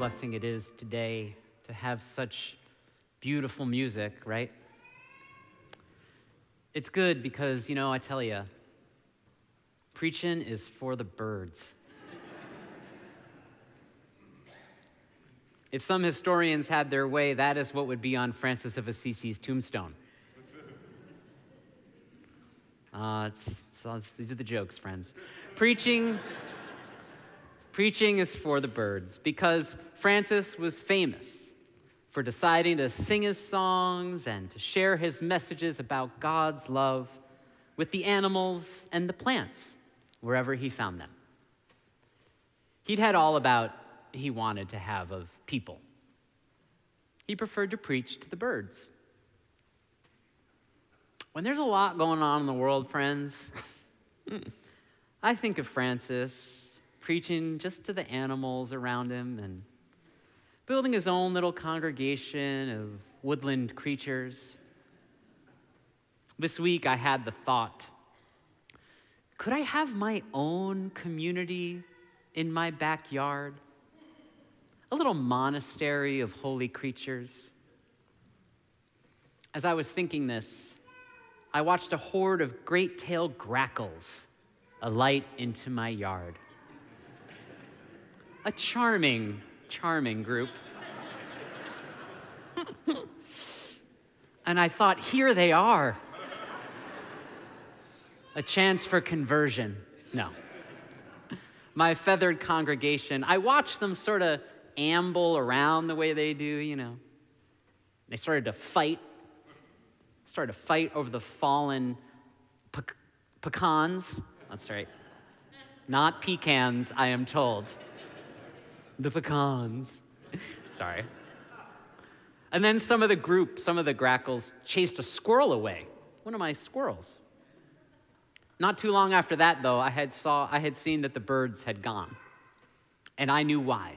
blessing it is today to have such beautiful music, right? It's good because, I tell you, preaching is for the birds. If some historians had their way, that is what would be on Francis of Assisi's tombstone. These are the jokes, friends. Preaching is for the birds because Francis was famous for deciding to sing his songs and to share his messages about God's love with the animals and the plants wherever he found them. He'd had all about he wanted to have of people. He preferred to preach to the birds. When there's a lot going on in the world, friends, I think of Francis preaching just to the animals around him and building his own little congregation of woodland creatures. This week I had the thought, could I have my own community in my backyard? A little monastery of holy creatures. As I was thinking this, I watched a horde of great-tailed grackles alight into my yard. A charming group. And I thought, here they are. A chance for conversion. No. My feathered congregation, I watched them sort of amble around the way they do, They started to fight over the fallen pecans. That's right. Not pecans, I am told. The pecans. Sorry. And then some of the grackles chased a squirrel away. One of my squirrels. Not too long after that, though, I had seen that the birds had gone. And I knew why.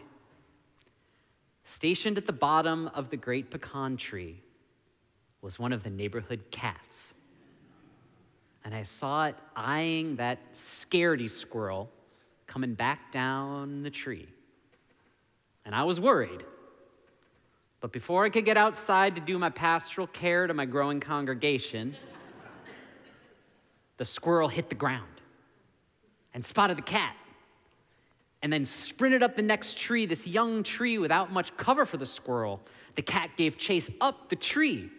Stationed at the bottom of the great pecan tree was one of the neighborhood cats. And I saw it eyeing that scaredy squirrel coming back down the tree. And I was worried. But before I could get outside to do my pastoral care to my growing congregation, the squirrel hit the ground and spotted the cat and then sprinted up the next tree, this young tree without much cover for the squirrel. The cat gave chase up the tree.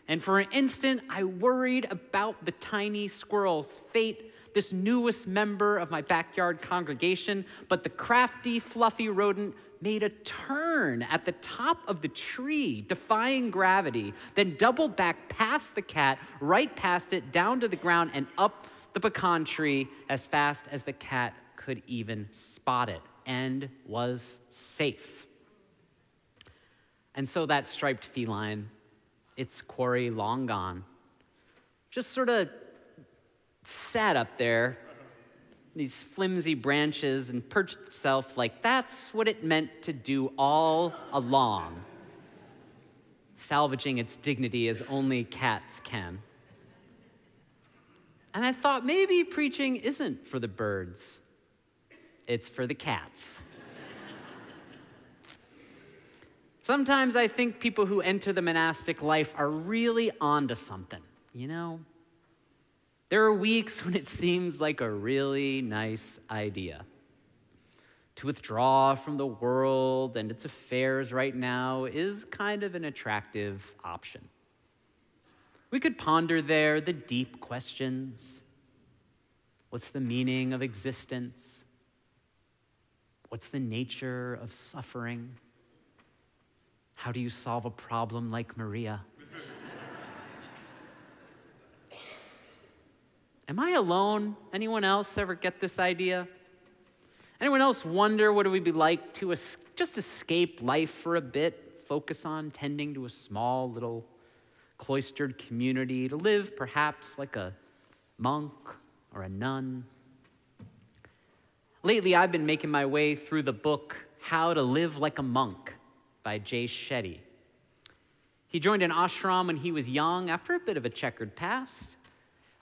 And for an instant, I worried about the tiny squirrel's fate, this newest member of my backyard congregation. But the crafty, fluffy rodent made a turn at the top of the tree, defying gravity, then doubled back past the cat, right past it, down to the ground, and up the pecan tree as fast as the cat could even spot it, and was safe. And so that striped feline, its quarry long gone, just sort of sat up there, these flimsy branches, and perched itself like that's what it meant to do all along, salvaging its dignity as only cats can. And I thought maybe preaching isn't for the birds, it's for the cats. Sometimes I think people who enter the monastic life are really onto something, There are weeks when it seems like a really nice idea. To withdraw from the world and its affairs right now is kind of an attractive option. We could ponder there the deep questions. What's the meaning of existence? What's the nature of suffering? How do you solve a problem like Maria? Am I alone? Anyone else ever get this idea? Anyone else wonder what it would be like to just escape life for a bit, focus on tending to a small little cloistered community, to live perhaps like a monk or a nun? Lately, I've been making my way through the book How to Live Like a Monk by Jay Shetty. He joined an ashram when he was young after a bit of a checkered past.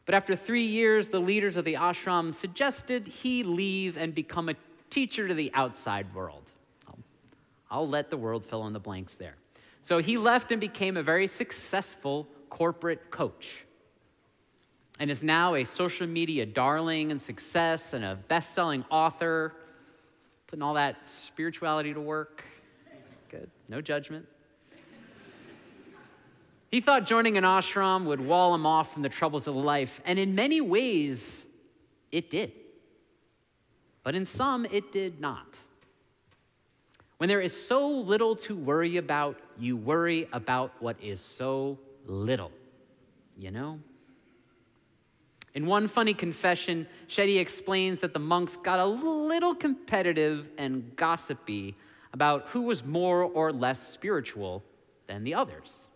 But after 3 years, the leaders of the ashram suggested he leave and become a teacher to the outside world. I'll let the world fill in the blanks there. So he left and became a very successful corporate coach and is now a social media darling and success and a best-selling author, putting all that spirituality to work. It's good. No judgment. He thought joining an ashram would wall him off from the troubles of life, and in many ways, it did. But in some, it did not. When there is so little to worry about, you worry about what is so little, you know? In one funny confession, Shetty explains that the monks got a little competitive and gossipy about who was more or less spiritual than the others.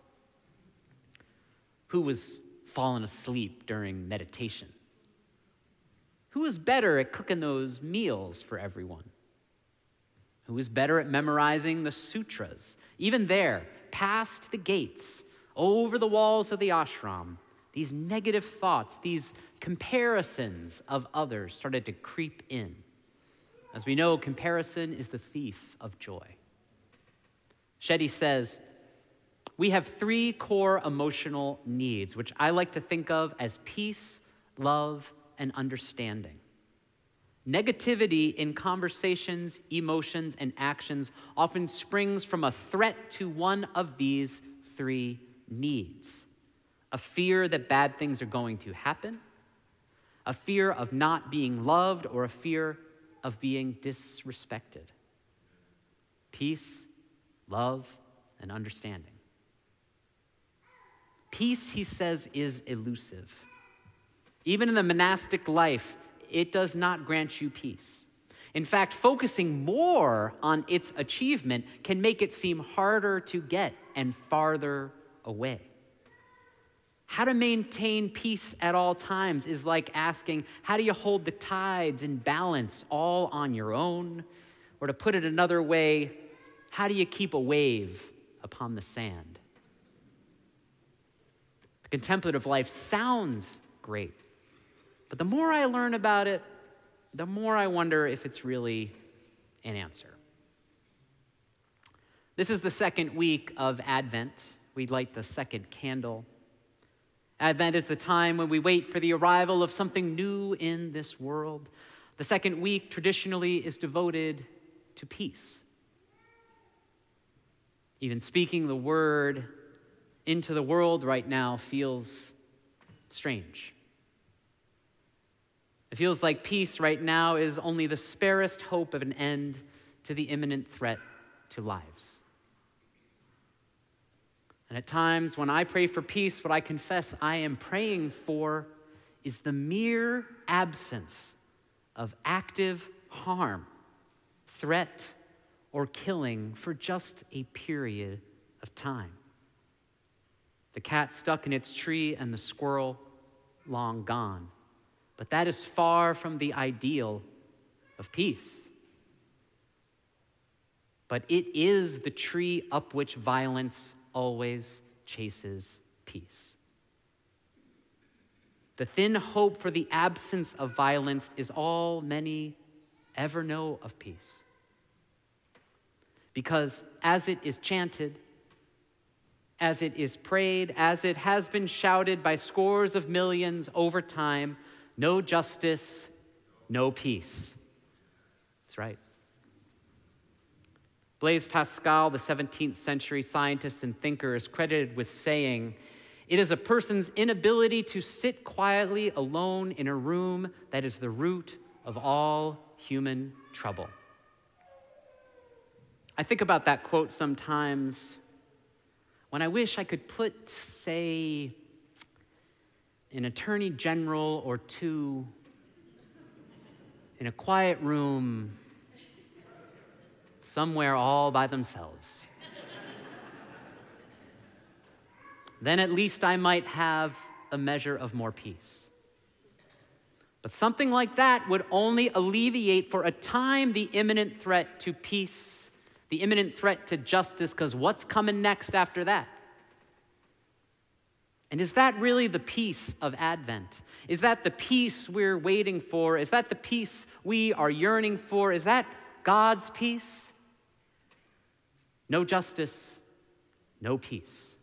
Who was falling asleep during meditation? Who was better at cooking those meals for everyone? Who was better at memorizing the sutras? Even there, past the gates, over the walls of the ashram, these negative thoughts, these comparisons of others started to creep in. As we know, comparison is the thief of joy. Shetty says, we have 3 core emotional needs, which I like to think of as peace, love, and understanding. Negativity in conversations, emotions, and actions often springs from a threat to one of these 3 needs. A fear that bad things are going to happen, a fear of not being loved, or a fear of being disrespected. Peace, love, and understanding. Peace, he says, is elusive. Even in the monastic life, it does not grant you peace. In fact, focusing more on its achievement can make it seem harder to get and farther away. How to maintain peace at all times is like asking, how do you hold the tides in balance all on your own? Or to put it another way, how do you keep a wave upon the sand? The contemplative life sounds great, but the more I learn about it, the more I wonder if it's really an answer. This is the second week of Advent. We light the second candle. Advent is the time when we wait for the arrival of something new in this world. The second week traditionally is devoted to peace. Even speaking the word into the world right now feels strange. It feels like peace right now is only the sparest hope of an end to the imminent threat to lives. And at times when I pray for peace, what I confess I am praying for is the mere absence of active harm, threat, or killing for just a period of time. The cat stuck in its tree and the squirrel long gone. But that is far from the ideal of peace. But it is the tree up which violence always chases peace. The thin hope for the absence of violence is all many ever know of peace. Because as it is chanted, as it is prayed, as it has been shouted by scores of millions over time, no justice, no peace. That's right. Blaise Pascal, the 17th century scientist and thinker, is credited with saying, "It is a person's inability to sit quietly alone in a room that is the root of all human trouble." I think about that quote sometimes when I wish I could put, say, an attorney general or two in a quiet room somewhere all by themselves. Then at least I might have a measure of more peace. But something like that would only alleviate for a time the imminent threat to peace, the imminent threat to justice, because what's coming next after that? And is that really the peace of Advent? Is that the peace we're waiting for? Is that the peace we are yearning for? Is that God's peace? No justice, no peace.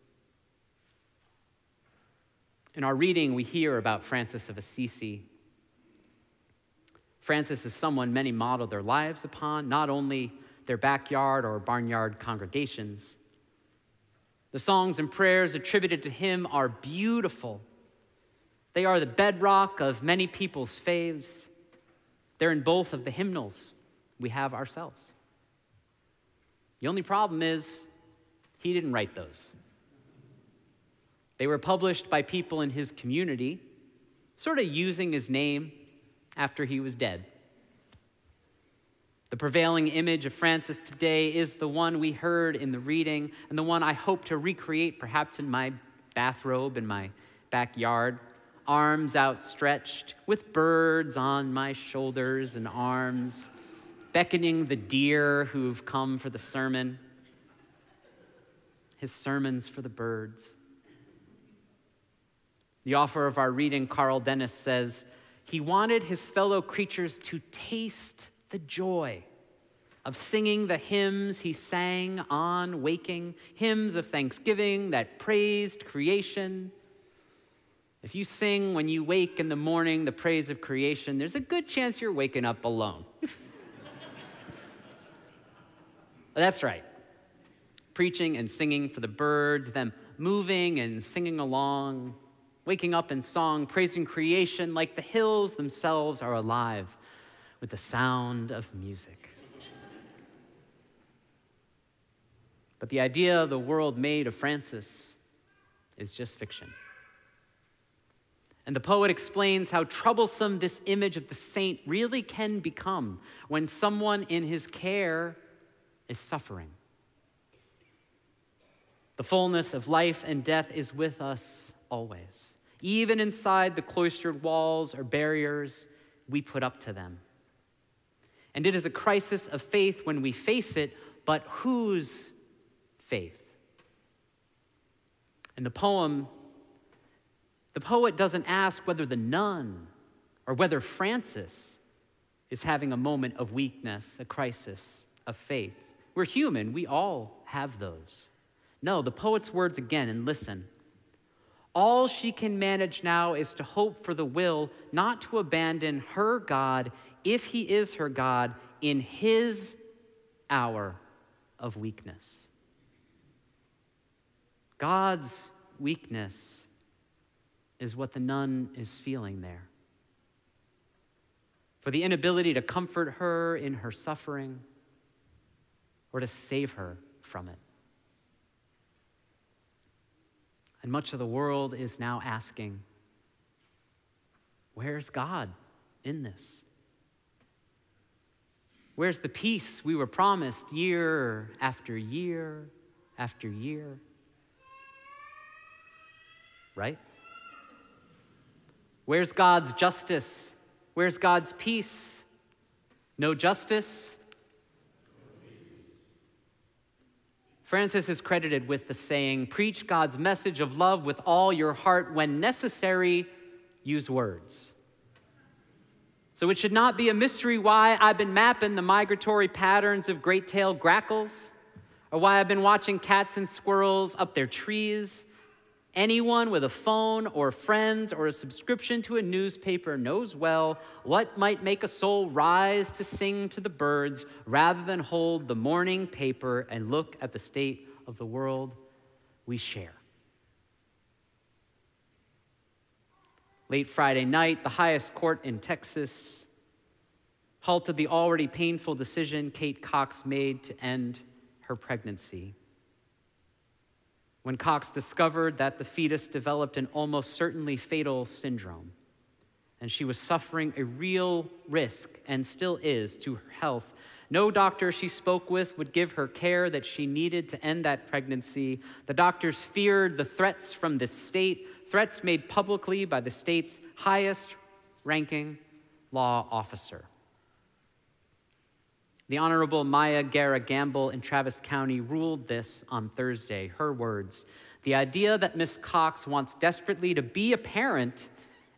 In our reading, we hear about Francis of Assisi. Francis is someone many model their lives upon, not only their backyard or barnyard congregations. The songs and prayers attributed to him are beautiful. They are the bedrock of many people's faiths. They're in both of the hymnals we have ourselves. The only problem is he didn't write those. They were published by people in his community, sort of using his name after he was dead. The prevailing image of Francis today is the one we heard in the reading, and the one I hope to recreate perhaps in my bathrobe in my backyard, arms outstretched, with birds on my shoulders and arms, beckoning the deer who've come for the sermon. His sermons for the birds. The author of our reading, Carl Dennis, says, he wanted his fellow creatures to taste the joy of singing the hymns he sang on waking, hymns of thanksgiving that praised creation. If you sing when you wake in the morning the praise of creation, there's a good chance you're waking up alone. That's right. Preaching and singing for the birds, them moving and singing along, waking up in song, praising creation like the hills themselves are alive with the sound of music. But the idea of the world made of Francis is just fiction. And the poet explains how troublesome this image of the saint really can become when someone in his care is suffering. The fullness of life and death is with us always. Even inside the cloistered walls or barriers we put up to them. And it is a crisis of faith when we face it, but whose faith? In the poem, the poet doesn't ask whether the nun or whether Francis is having a moment of weakness, a crisis of faith. We're human, we all have those. No, the poet's words again, and listen. All she can manage now is to hope for the will not to abandon her God, if he is her God, in his hour of weakness. God's weakness is what the nun is feeling there. For the inability to comfort her in her suffering or to save her from it. And much of the world is now asking, where's God in this? Where's the peace we were promised year after year after year? Right? Where's God's justice? Where's God's peace? No justice? Francis is credited with the saying, preach God's message of love with all your heart. When necessary, use words. So it should not be a mystery why I've been mapping the migratory patterns of great-tailed grackles, or why I've been watching cats and squirrels up their trees. Anyone with a phone or friends or a subscription to a newspaper knows well what might make a soul rise to sing to the birds rather than hold the morning paper and look at the state of the world we share. Late Friday night, the highest court in Texas halted the already painful decision Kate Cox made to end her pregnancy. When Cox discovered that the fetus developed an almost certainly fatal syndrome, and she was suffering a real risk, and still is, to her health, no doctor she spoke with would give her care that she needed to end that pregnancy. The doctors feared the threats from the state, threats made publicly by the state's highest-ranking law officer. The Honorable Maya Guerra Gamble in Travis County ruled this on Thursday. Her words, the idea that Miss Cox wants desperately to be a parent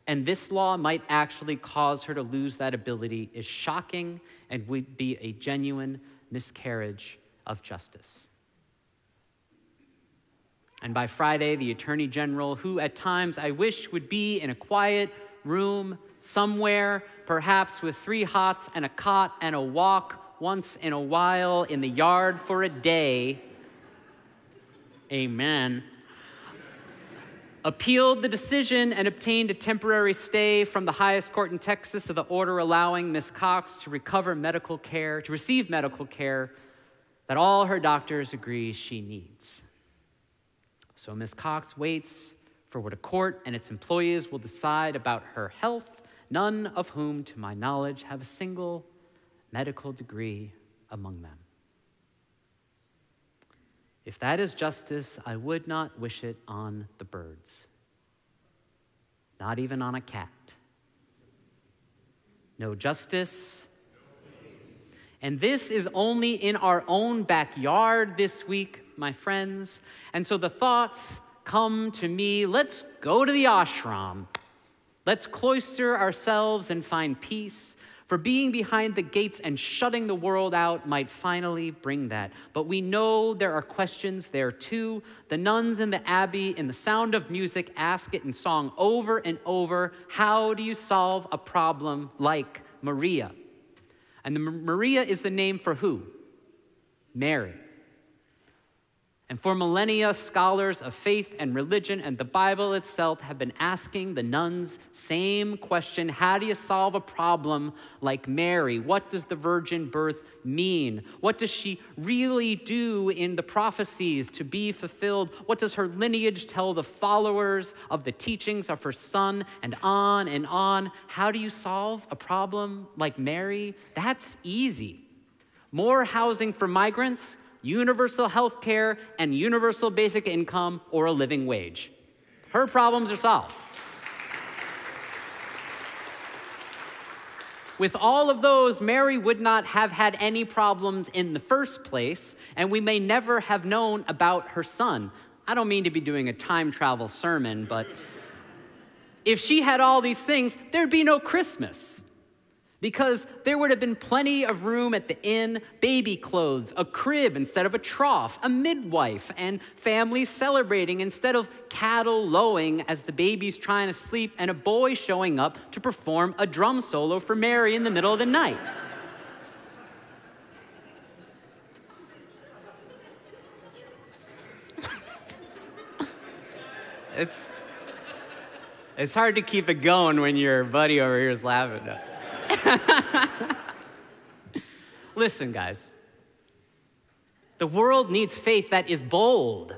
and this law might actually cause her to lose that ability is shocking and would be a genuine miscarriage of justice. And by Friday, the Attorney General, who at times I wish would be in a quiet room somewhere, perhaps with 3 hots and a cot and a walk once in a while in the yard for a day, amen, appealed the decision and obtained a temporary stay from the highest court in Texas of the order allowing Ms. Cox to receive medical care that all her doctors agree she needs. So Ms. Cox waits for what a court and its employees will decide about her health, none of whom, to my knowledge, have a single medical degree among them. If that is justice, I would not wish it on the birds, not even on a cat. No justice. And this is only in our own backyard this week, my friends. And so the thoughts come to me, let's go to the ashram. Let's cloister ourselves and find peace. For being behind the gates and shutting the world out might finally bring that. But we know there are questions there too. The nuns in the abbey, in the sound of music, ask it in song over and over. How do you solve a problem like Maria? And Maria is the name for who? Mary. And for millennia, scholars of faith and religion and the Bible itself have been asking the nuns same question. How do you solve a problem like Mary? What does the virgin birth mean? What does she really do in the prophecies to be fulfilled? What does her lineage tell the followers of the teachings of her son? And on and on. How do you solve a problem like Mary? That's easy. More housing for migrants, universal health care, and universal basic income or a living wage. Her problems are solved. With all of those, Mary would not have had any problems in the first place, and we may never have known about her son. I don't mean to be doing a time travel sermon, but if she had all these things, there'd be no Christmas. Because there would have been plenty of room at the inn, baby clothes, a crib instead of a trough, a midwife, and families celebrating instead of cattle lowing as the baby's trying to sleep, and a boy showing up to perform a drum solo for Mary in the middle of the night. It's hard to keep it going when your buddy over here is laughing. Listen, guys. The world needs faith that is bold.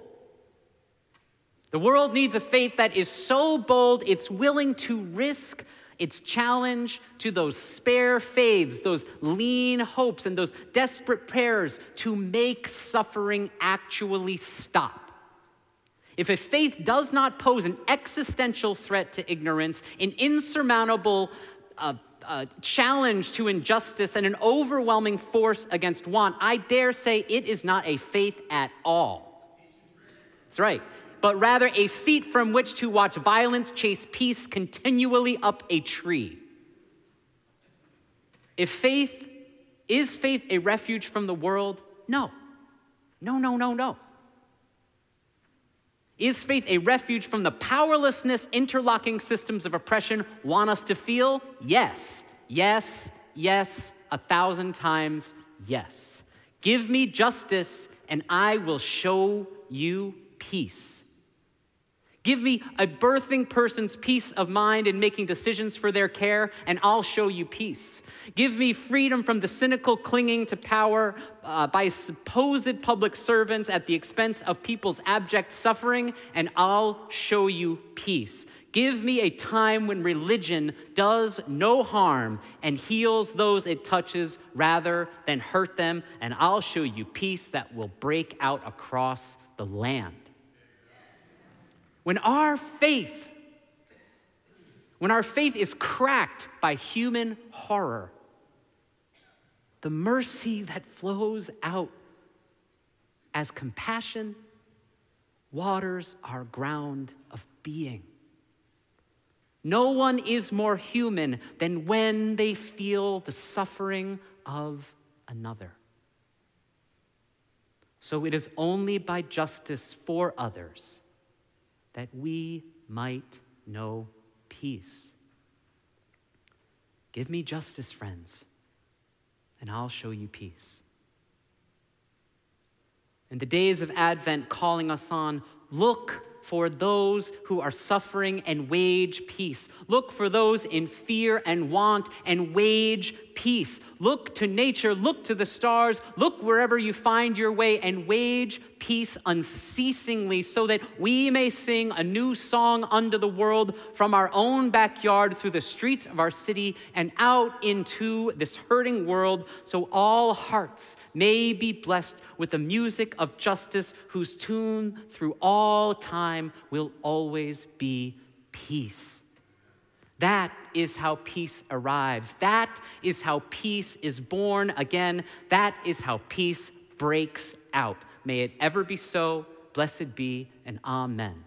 The world needs a faith that is so bold it's willing to risk its challenge to those spare faiths, those lean hopes, and those desperate prayers to make suffering actually stop. If a faith does not pose an existential threat to ignorance, an insurmountable challenge to injustice, and an overwhelming force against want, I dare say it is not a faith at all. That's right. But rather a seat from which to watch violence chase peace continually up a tree. Is faith a refuge from the world? No. No. Is faith a refuge from the powerlessness interlocking systems of oppression want us to feel? Yes, 1,000 times yes. Give me justice and I will show you peace. Give me a birthing person's peace of mind in making decisions for their care, and I'll show you peace. Give me freedom from the cynical clinging to power by supposed public servants at the expense of people's abject suffering, and I'll show you peace. Give me a time when religion does no harm and heals those it touches rather than hurt them, and I'll show you peace that will break out across the land. When our faith is cracked by human horror, the mercy that flows out as compassion waters our ground of being. No one is more human than when they feel the suffering of another. So it is only by justice for others that we might know peace. Give me justice, friends, and I'll show you peace. In the days of Advent calling us on, look for those who are suffering and wage peace. Look for those in fear and want and wage peace. Look to nature, look to the stars, look wherever you find your way and wage peace unceasingly so that we may sing a new song unto the world from our own backyard through the streets of our city and out into this hurting world so all hearts may be blessed with the music of justice whose tune through all time will always be peace. That is how peace arrives. That is how peace is born again. That is how peace breaks out. May it ever be so. Blessed be, and amen.